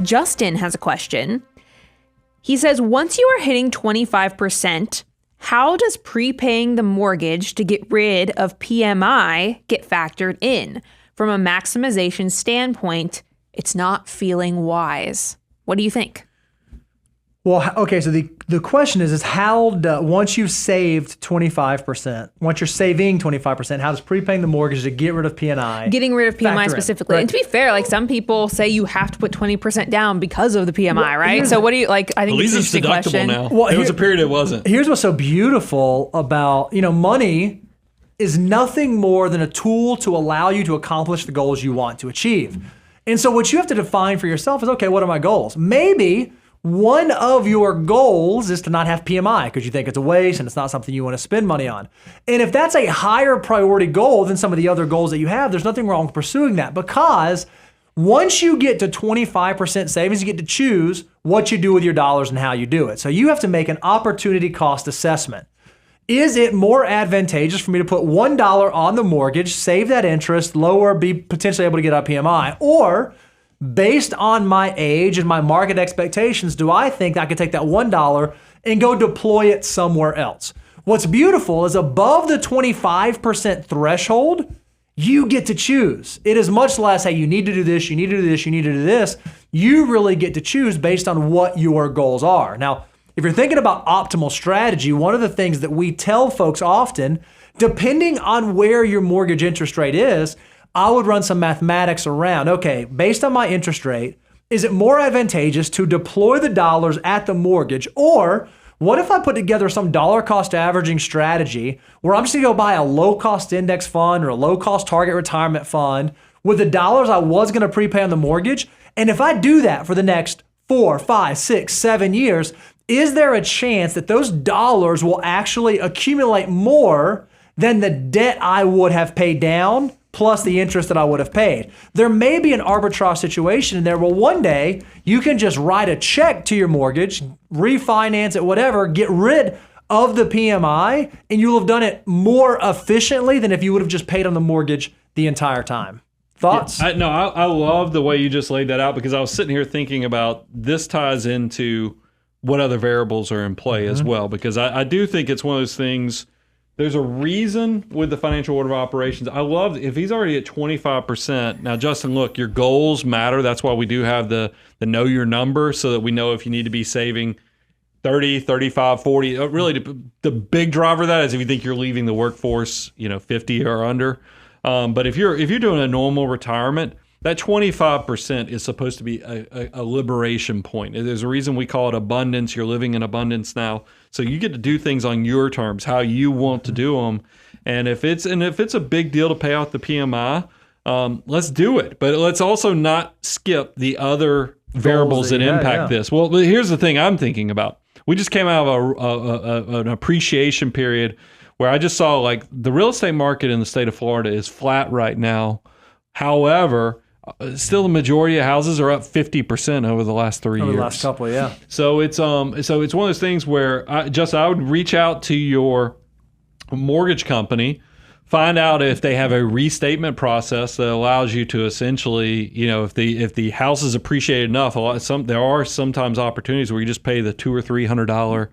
Justin has a question. He says, once you are hitting 25%, how does prepaying the mortgage to get rid of PMI get factored in? From a maximization standpoint, it's not feeling wise. What do you think? Well, okay, so the question is how once you've saved 25%, once you're saving 25%, how does prepaying the mortgage to get rid of PMI? Getting rid of PMI specifically. Right. And to be fair, like some people say you have to put 20% down because of the PMI, right? So what do you, like, I think At least it's an it's interesting deductible question. now. Well, there was a period it wasn't. Here's what's so beautiful about, money is nothing more than a tool to allow you to accomplish the goals you want to achieve. And so what you have to define for yourself is, okay, what are my goals? Maybe one of your goals is to not have PMI because you think it's a waste and it's not something you want to spend money on. And if that's a higher priority goal than some of the other goals that you have, there's nothing wrong with pursuing that, because once you get to 25% savings, you get to choose what you do with your dollars and how you do it. So you have to make an opportunity cost assessment. Is it more advantageous for me to put $1 on the mortgage, save that interest, lower, be potentially able to get out PMI? Or based on my age and my market expectations, do I think I could take that $1 and go deploy it somewhere else? What's beautiful is above the 25% threshold, you get to choose. It is much less, hey, you need to do this, you need to do this, you need to do this. You really get to choose based on what your goals are. Now, if you're thinking about optimal strategy, one of the things that we tell folks often, depending on where your mortgage interest rate is, I would run some mathematics around, okay, based on my interest rate, is it more advantageous to deploy the dollars at the mortgage? Or what if I put together some dollar cost averaging strategy where I'm just gonna go buy a low cost index fund or a low cost target retirement fund with the dollars I was gonna prepay on the mortgage? And if I do that for the next 4, 5, 6, 7 years, is there a chance that those dollars will actually accumulate more than the debt I would have paid down plus the interest that I would have paid? There may be an arbitrage situation in there. Well, one day you can just write a check to your mortgage, refinance it, whatever, get rid of the PMI, and you'll have done it more efficiently than if you would have just paid on the mortgage the entire time. Thoughts? Yeah, I love the way you just laid that out, because I was sitting here thinking about this ties into what other variables are in play as well, because I do think it's one of those things. There's a reason with the financial order of operations. I love if he's already at 25%. Now, Justin, look, your goals matter. That's why we do have the know your number, so that we know if you need to be saving 30, 35, 40. Really, the big driver of that is if you think you're leaving the workforce, 50 or under. But if you're doing a normal retirement, that 25% is supposed to be a liberation point. There's a reason we call it abundance. You're living in abundance now. So you get to do things on your terms, how you want to do them. And if it's a big deal to pay out the PMI, let's do it. But let's also not skip the other variables that impact this. Well, here's the thing I'm thinking about. We just came out of an appreciation period where I just saw, like, the real estate market in the state of Florida is flat right now. However, still the majority of houses are up 50% over the last 3 years. Over the last couple, yeah. So it's one of those things where I would reach out to your mortgage company, find out if they have a restatement process that allows you to essentially, if the house is appreciated enough, there are sometimes opportunities where you just pay the $200 or $300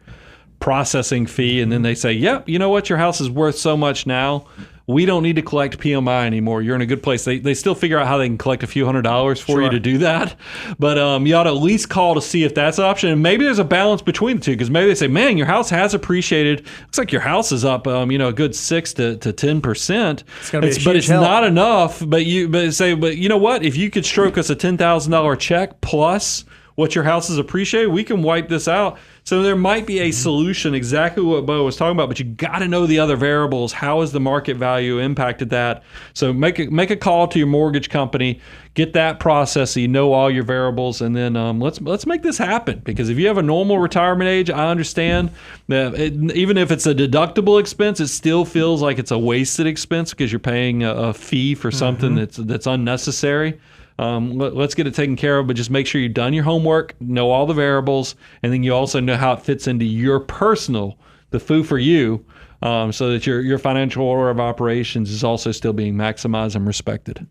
processing fee, and then they say, yep, you know what, your house is worth so much now. We don't need to collect PMI anymore. You're in a good place. They still figure out how they can collect a few $100s for you to do that. But you ought to at least call to see if that's an option. And maybe there's a balance between the two, because maybe they say, man, your house has appreciated. Looks like your house is up, a good 6 to 10%. But it's not enough. But you know what? If you could stroke us a $10,000 check plus what your house is appreciated, we can wipe this out. So there might be a solution, exactly what Bo was talking about, but you got to know the other variables. How has the market value impacted that? So make a call to your mortgage company, get that process so you know all your variables, and then let's make this happen. Because if you have a normal retirement age, I understand that even if it's a deductible expense, it still feels like it's a wasted expense because you're paying a fee for something that's unnecessary. Let's get it taken care of, but just make sure you've done your homework, know all the variables, and then you also know how it fits into your personal, the foo for you, so that your financial order of operations is also still being maximized and respected.